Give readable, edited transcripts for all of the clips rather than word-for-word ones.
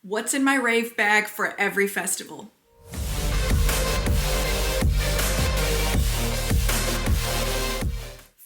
What's in my rave bag for every festival?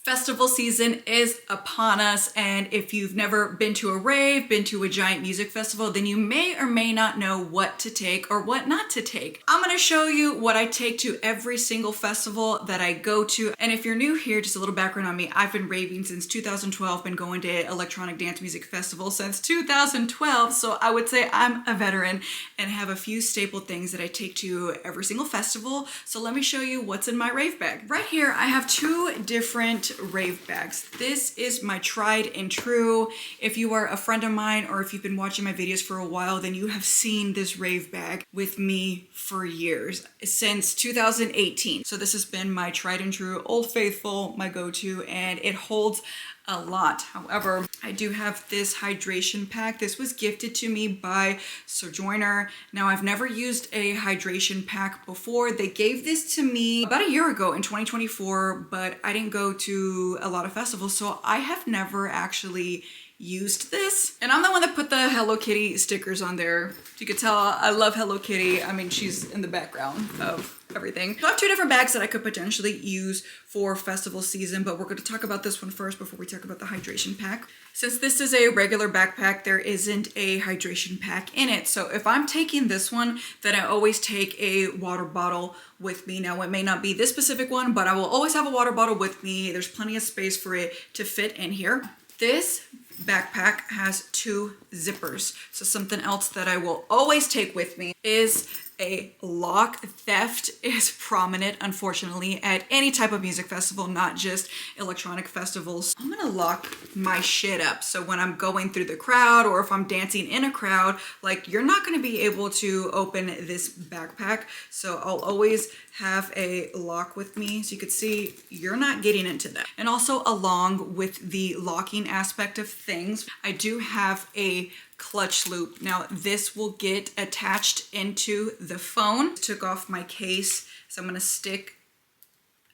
Festival season is upon us, and if you've never been to a rave, been to a giant music festival, then you may or may not know what to take or what not to take. I'm gonna show you what I take to every single festival that I go to. And if you're new here, just a little background on me, I've been raving since 2012, been going to electronic dance music festivals since 2012, so I would say I'm a veteran and have a few staple things that I take to every single festival. So let me show you what's in my rave bag. Right here, I have two different rave bags. This is my tried and true. If you are a friend of mine or if you've been watching my videos for a while, then you have seen this rave bag with me for years, since 2018. So this has been my tried and true, old faithful, my go-to, and it holds a lot. However, I do have this hydration pack. This was gifted to me by Sojourner. Now, I've never used a hydration pack before. They gave this to me about a year ago in 2024, but I didn't go to a lot of festivals, so I have never actually used this. And I'm the one that put the Hello Kitty stickers on there. You could tell I love Hello Kitty. I mean, she's in the background of everything. So I have two different bags that I could potentially use for festival season, but we're going to talk about this one first before we talk about the hydration pack. Since this is a regular backpack, there isn't a hydration pack in it. So if I'm taking this one, then I always take a water bottle with me. Now, it may not be this specific one, but I will always have a water bottle with me. There's plenty of space for it to fit in here. This backpack has two zippers. So something else that I will always take with me is a lock. Theft is prominent, unfortunately, at any type of music festival, not just electronic festivals. I'm gonna lock my shit up. So when I'm going through the crowd or if I'm dancing in a crowd, like, you're not gonna be able to open this backpack. So I'll always have a lock with me. So you could see you're not getting into that. And also, along with the locking aspect of things, I do have a clutch loop. Now, this will get attached into the phone. Took off my case, so I'm gonna stick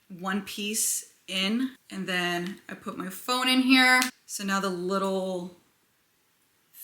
one piece in, and then I put my phone in here. So now the little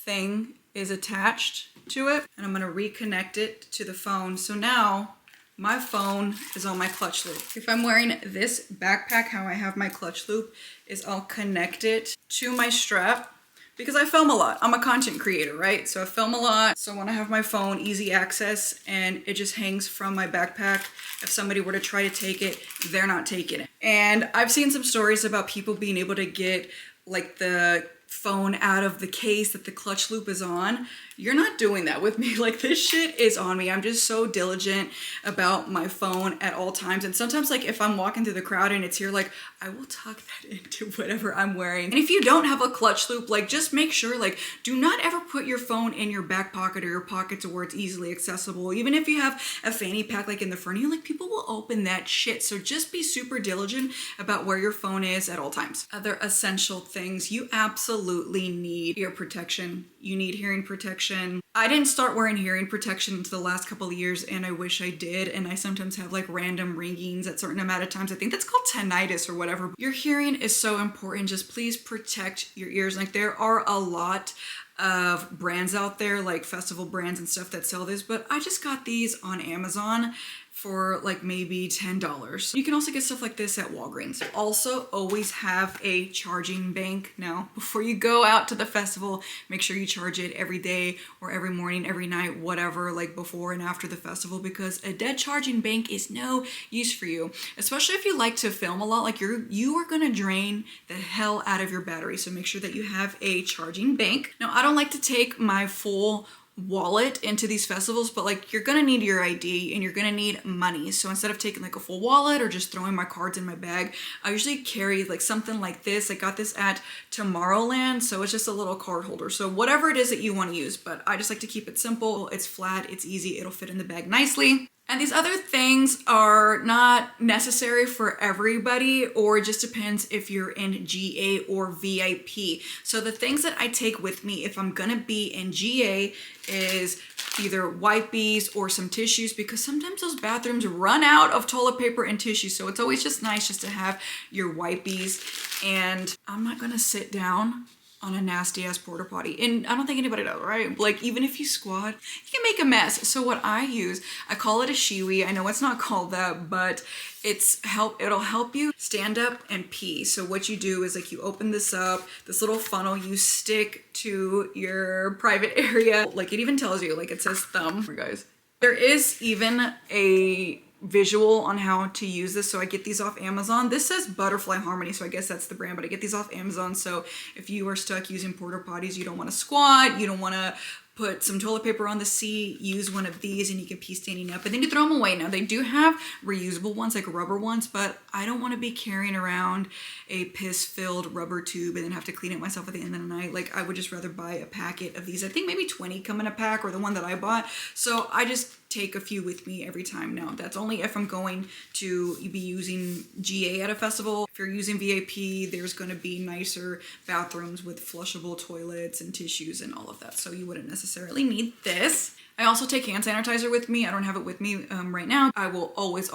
thing is attached to it, and I'm gonna reconnect it to the phone. So now my phone is on my clutch loop. If I'm wearing this backpack, how I have my clutch loop is I'll connect it to my strap, because I film a lot. I'm a content creator, right? So I film a lot. So I want to have my phone easy access, and it just hangs from my backpack. If somebody were to try to take it, they're not taking it. And I've seen some stories about people being able to get like the phone out of the case that the clutch loop is on. You're not doing that with me. Like, this shit is on me. I'm just so diligent about my phone at all times. And sometimes, like, if I'm walking through the crowd and it's here, like, I will tuck that into whatever I'm wearing. And if you don't have a clutch loop, like, just make sure, like, do not ever put your phone in your back pocket or your pocket to where it's easily accessible. Even if you have a fanny pack, like, in the front of you, like, people will open that shit. So just be super diligent about where your phone is at all times. Other essential things, you absolutely need ear protection. You need hearing protection. I didn't start wearing hearing protection until the last couple of years, and I wish I did. And I sometimes have like random ringings at certain amount of times. I think that's called tinnitus or whatever. Your hearing is so important. Just please protect your ears. Like, there are a lot of brands out there, like festival brands and stuff, that sell this, but I just got these on Amazon for like maybe $10. You can also get stuff like this at Walgreens. Also, always have a charging bank. Now, before you go out to the festival, make sure you charge it every day or every morning, every night, whatever, like before and after the festival, because a dead charging bank is no use for you, especially if you like to film a lot. Like, you are gonna drain the hell out of your battery. So make sure that you have a charging bank. Now, I don't like to take my full wallet into these festivals, but like, you're gonna need your ID and you're gonna need money. So instead of taking like a full wallet or just throwing my cards in my bag, I usually carry like something like this. I got this at Tomorrowland, so it's just a little card holder. So whatever it is that you want to use, but I just like to keep it simple. It's flat, it's easy, it'll fit in the bag nicely. And these other things are not necessary for everybody, or it just depends if you're in GA or VIP. So the things that I take with me if I'm gonna be in GA is either wipes or some tissues, because sometimes those bathrooms run out of toilet paper and tissue. So it's always just nice just to have your wipes. And I'm not gonna sit down on a nasty ass porta potty. And I don't think anybody does, right? Like even if you squat, you can make a mess. So what I use, I call it a shiwi. I know it's not called that, but it'll help you stand up and pee. So what you do is like you open this up, this little funnel you stick to your private area. Like it even tells you, like it says thumb, guys. There is even a visual on how to use this. So I get these off Amazon. This says Butterfly Harmony, so I guess that's the brand, but I get these off Amazon. So if you are stuck using porta potties, you don't want to squat, you don't want to put some toilet paper on the seat, use one of these and you can pee standing up, and then you throw them away. Now they do have reusable ones, like rubber ones, but I don't want to be carrying around a piss filled rubber tube and then have to clean it myself at the end of the night. Like I would just rather buy a packet of these. I think maybe 20 come in a pack, or the one that I bought. So I just take a few with me every time. Now that's only if I'm going to be using GA at a festival. If you're using VIP, there's going to be nicer bathrooms with flushable toilets and tissues and all of that, so you wouldn't necessarily need this. I also take hand sanitizer with me. I don't have it with me right now. I will always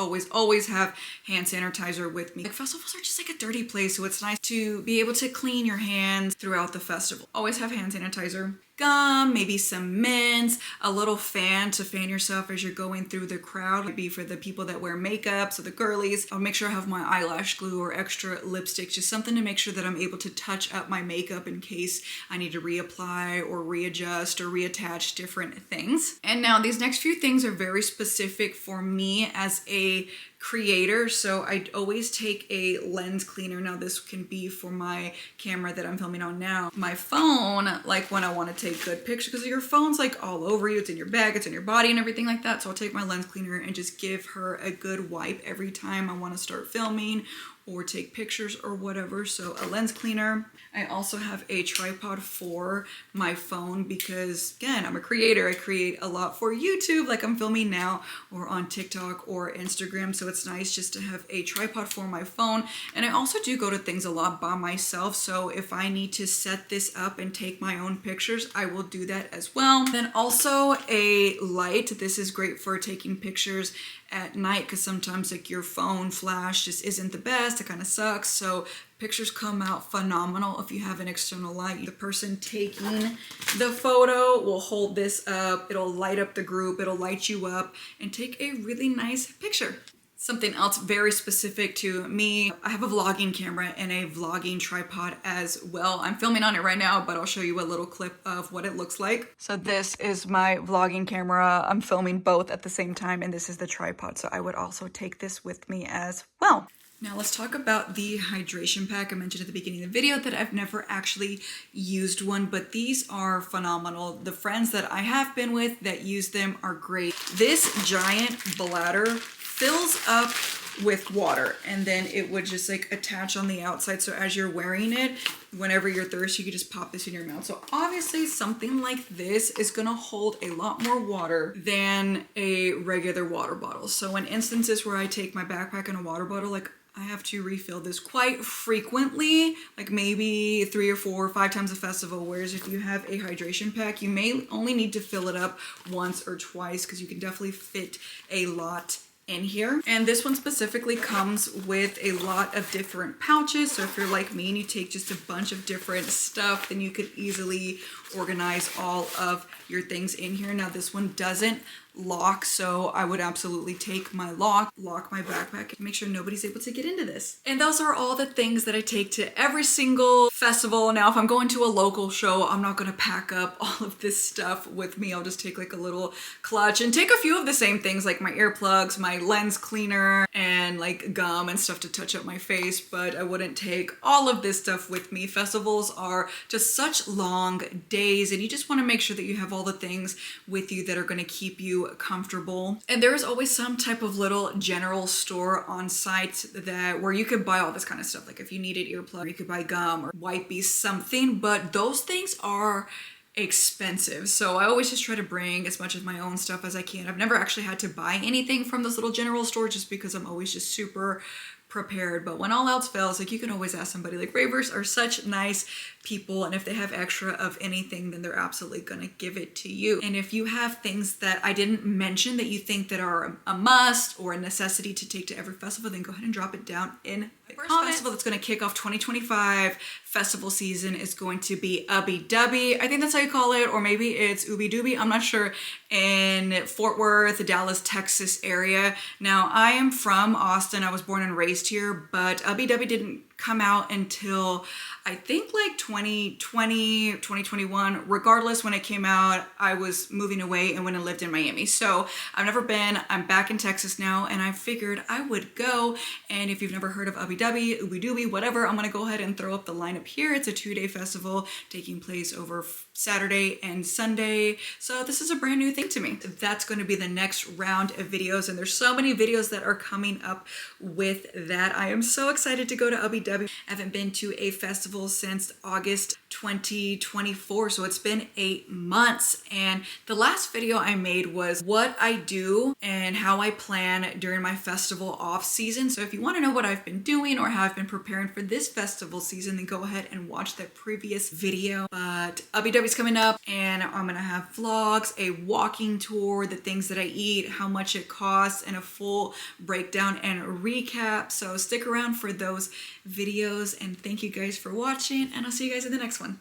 have hand sanitizer with me. Like festivals are just like a dirty place, so it's nice to be able to clean your hands throughout the festival. Always have hand sanitizer. Gum, maybe some mints, a little fan to fan yourself as you're going through the crowd. Maybe for the people that wear makeup, so the girlies. I'll make sure I have my eyelash glue or extra lipstick, just something to make sure that I'm able to touch up my makeup in case I need to reapply or readjust or reattach different things. And now these next few things are very specific for me as a creator, so I always take a lens cleaner. Now this can be for my camera that I'm filming on now. My phone, like when I want to take good pictures, because your phone's like all over you, it's in your bag, it's in your body and everything like that. So I'll take my lens cleaner and just give her a good wipe every time I want to start filming or take pictures or whatever. So a lens cleaner. I also have a tripod for my phone because again, I'm a creator. I create a lot for YouTube, like I'm filming now, or on TikTok or Instagram. So it's nice just to have a tripod for my phone. And I also do go to things a lot by myself. So if I need to set this up and take my own pictures, I will do that as well. Then also a light. This is great for taking pictures at night because sometimes like your phone flash just isn't the best. It kind of sucks. So pictures come out phenomenal if you have an external light. The person taking the photo will hold this up. It'll light up the group. It'll light you up and take a really nice picture. Something else very specific to me, I have a vlogging camera and a vlogging tripod as well. I'm filming on it right now, but I'll show you a little clip of what it looks like. So this is my vlogging camera. I'm filming both at the same time, and this is the tripod. So I would also take this with me as well. Now let's talk about the hydration pack. I mentioned at the beginning of the video that I've never actually used one, but these are phenomenal. The friends that I have been with that use them are great. This giant bladder fills up with water, and then it would just like attach on the outside. So as you're wearing it, whenever you're thirsty, you can just pop this in your mouth. So obviously something like this is gonna hold a lot more water than a regular water bottle. So in instances where I take my backpack and a water bottle, like I have to refill this quite frequently, like maybe 3 or 4 or 5 times a festival. Whereas if you have a hydration pack, you may only need to fill it up once or twice because you can definitely fit a lot in here. And this one specifically comes with a lot of different pouches. So if you're like me and you take just a bunch of different stuff, then you could easily organize all of your things in here. Now this one doesn't lock, so I would absolutely take my lock my backpack, and make sure nobody's able to get into this. And those are all the things that I take to every single festival. Now if I'm going to a local show, I'm not gonna pack up all of this stuff with me. I'll just take like a little clutch and take a few of the same things, like my earplugs, my lens cleaner, and like gum and stuff to touch up my face, but I wouldn't take all of this stuff with me. Festivals are just such long days, and you just want to make sure that you have all the things with you that are going to keep you comfortable. And there is always some type of little general store on site where you could buy all this kind of stuff. Like if you needed earplugs, you could buy gum or wipes, something, but those things are expensive. So I always just try to bring as much of my own stuff as I can. I've never actually had to buy anything from this little general store just because I'm always just super prepared. But when all else fails, like you can always ask somebody. Like ravers are such nice people, and if they have extra of anything, then they're absolutely gonna give it to you. And if you have things that I didn't mention that you think that are a must or a necessity to take to every festival, then go ahead and drop it down in The first festival that's going to kick off 2025 festival season is going to be Ubbi Dubbi. I think that's how you call it, or maybe it's Ooby Dooby. I'm not sure. In Fort Worth, the Dallas, Texas area. Now, I am from Austin. I was born and raised here, but Ubbi Dubbi didn't come out until I think like 2020, 2021. Regardless, when it came out, I was moving away and went and lived in Miami. So I've never been. I'm back in Texas now, and I figured I would go. And if you've never heard of Ubbi Dubbi, Ooby Dooby, whatever, I'm gonna go ahead and throw up the lineup here. It's a 2-day festival taking place over Saturday and Sunday. So this is a brand new thing to me. That's going to be the next round of videos, and there's so many videos that are coming up with that. I am so excited to go to Ubbi Dubbi. I haven't been to a festival since August 2024, so it's been 8 months. And the last video I made was what I do and how I plan during my festival off season. So if you want to know what I've been doing or how I've been preparing for this festival season, then go ahead and watch that previous video. But Ubbi Dubbi's coming up, and I'm gonna have vlogs, a walking tour, the things that I eat, how much it costs, and a full breakdown and recap. So stick around for those videos, and thank you guys for watching, and I'll see you guys in the next one.